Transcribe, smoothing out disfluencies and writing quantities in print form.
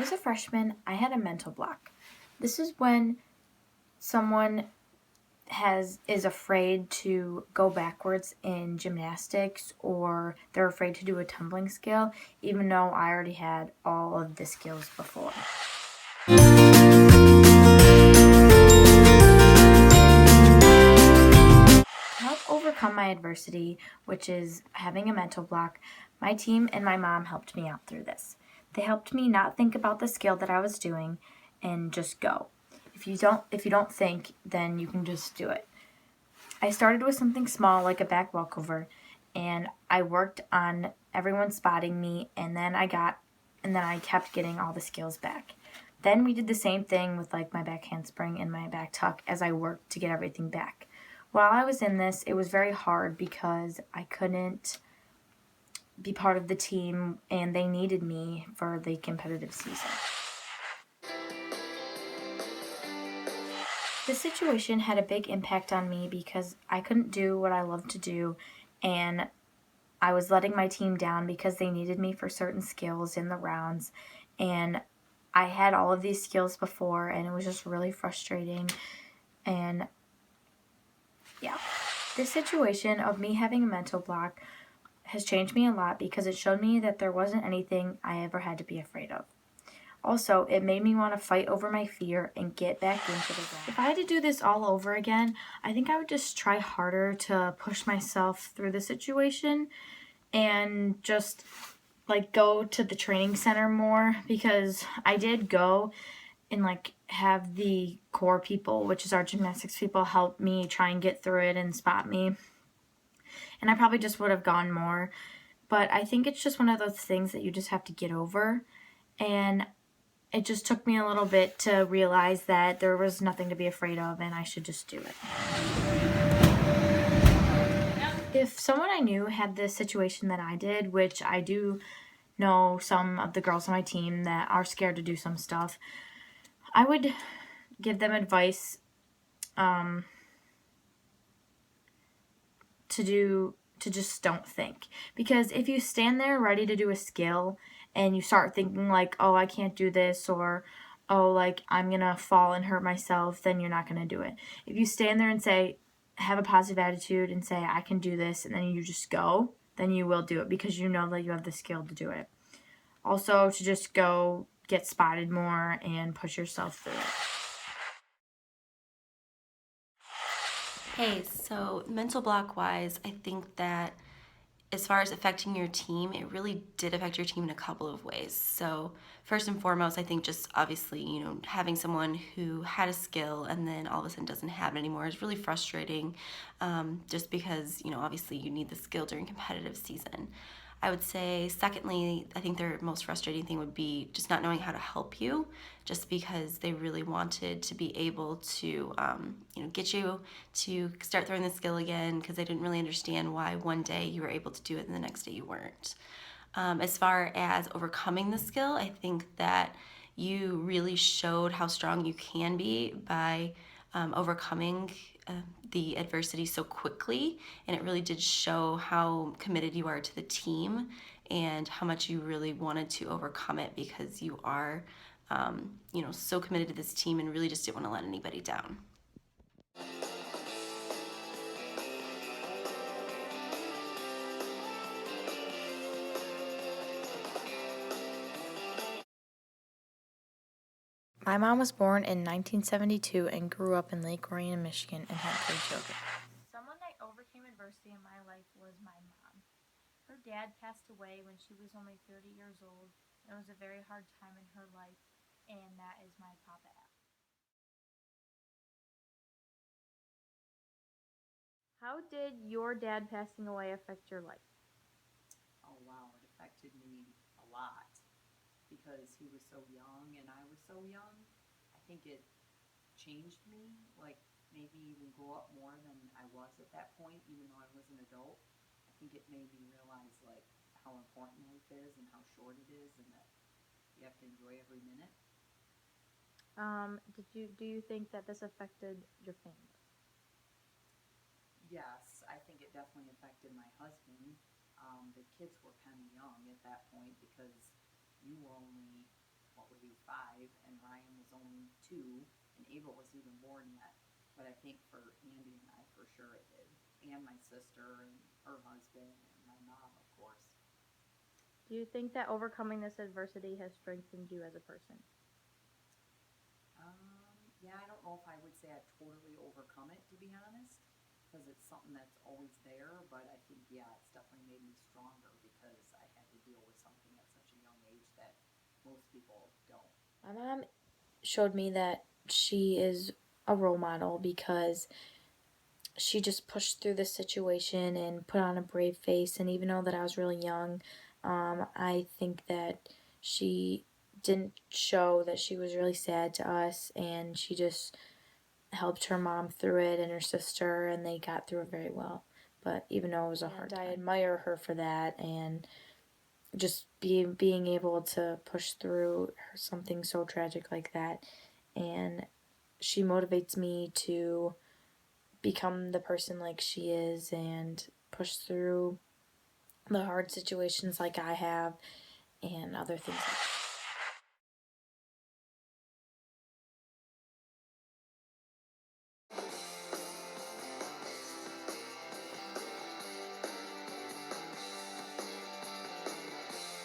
was a freshman, I had a mental block. This is when someone is afraid to go backwards in gymnastics, or they're afraid to do a tumbling skill, even though I already had all of the skills before. To help overcome my adversity, which is having a mental block, my team and my mom helped me out through this. They helped me not think about the skill that I was doing and just go. If you don't think, then you can just do it. I started with something small like a back walkover, and I worked on everyone spotting me, and then I kept getting all the skills back. Then we did the same thing with like my back handspring and my back tuck as I worked to get everything back. While I was in this, it was very hard because I couldn't be part of the team and they needed me for the competitive season. This situation had a big impact on me because I couldn't do what I loved to do, and I was letting my team down because they needed me for certain skills in the rounds, and I had all of these skills before, and it was just really frustrating. And yeah, this situation of me having a mental block has changed me a lot because it showed me that there wasn't anything I ever had to be afraid of. Also, it made me want to fight over my fear and get back into the ground. If I had to do this all over again, I think I would just try harder to push myself through the situation and just like go to the training center more, because I did go and like have the core people, which is our gymnastics people, help me try and get through it and spot me. And I probably just would have gone more. But I think it's just one of those things that you just have to get over. And it just took me a little bit to realize that there was nothing to be afraid of and I should just do it. If someone I knew had this situation that I did, which I do know some of the girls on my team that are scared to do some stuff, I would give them advice to just don't think. Because if you stand there ready to do a skill and you start thinking like, oh, I can't do this, or oh, like I'm gonna fall and hurt myself, then you're not gonna do it. If you stand there and say, have a positive attitude and say I can do this, and then you just go, then you will do it because you know that you have the skill to do it. Also, to just go get spotted more and push yourself through it. Hey, so mental block wise, I think that as far as affecting your team, it really did affect your team in a couple of ways. So, first and foremost, I think just obviously, having someone who had a skill and then all of a sudden doesn't have it anymore is really frustrating, just because, obviously you need the skill during competitive season. I would say, secondly, I think their most frustrating thing would be just not knowing how to help you, just because they really wanted to be able to, get you to start throwing the skill again, because they didn't really understand why one day you were able to do it and the next day you weren't. As far as overcoming the skill, I think that you really showed how strong you can be by overcoming the adversity so quickly, and it really did show how committed you are to the team and how much you really wanted to overcome it, because you are so committed to this team and really just didn't want to let anybody down. My mom was born in 1972 and grew up in Lake Orion, Michigan, and had 3 children. Someone that overcame adversity in my life was my mom. Her dad passed away when she was only 30 years old, and it was a very hard time in her life, and that is my papa. How did your dad passing away affect your life? Oh wow, it affected me a lot because he was so young and I was so young. I think it changed me, like maybe even grow up more than I was at that point, even though I was an adult. I think it made me realize like how important life is and how short it is, and that you have to enjoy every minute. Do you think that this affected your family? Yes, I think it definitely affected my husband. The kids were kind of young at that point because you were only what were you, 5, and Ryan was only 2, and Ava wasn't even born yet. But I think for Andy and I, for sure it did, and my sister and her husband and my mom, of course. Do you think that overcoming this adversity has strengthened you as a person? Yeah, I don't know if I would say I've totally overcome it, to be honest, because it's something that's always there. But I think, yeah, it's definitely made me stronger because I had to deal with something at such a young age that most people don't. My mom showed me that she is a role model because she just pushed through the situation and put on a brave face. And even though that I was really young, I think that she didn't show that she was really sad to us, and she just helped her mom through it and her sister, and they got through it very well. But even though it was a hard time, I admire her for that, and just being able to push through something so tragic like that. And she motivates me to become the person like she is and push through the hard situations like I have and other things like that.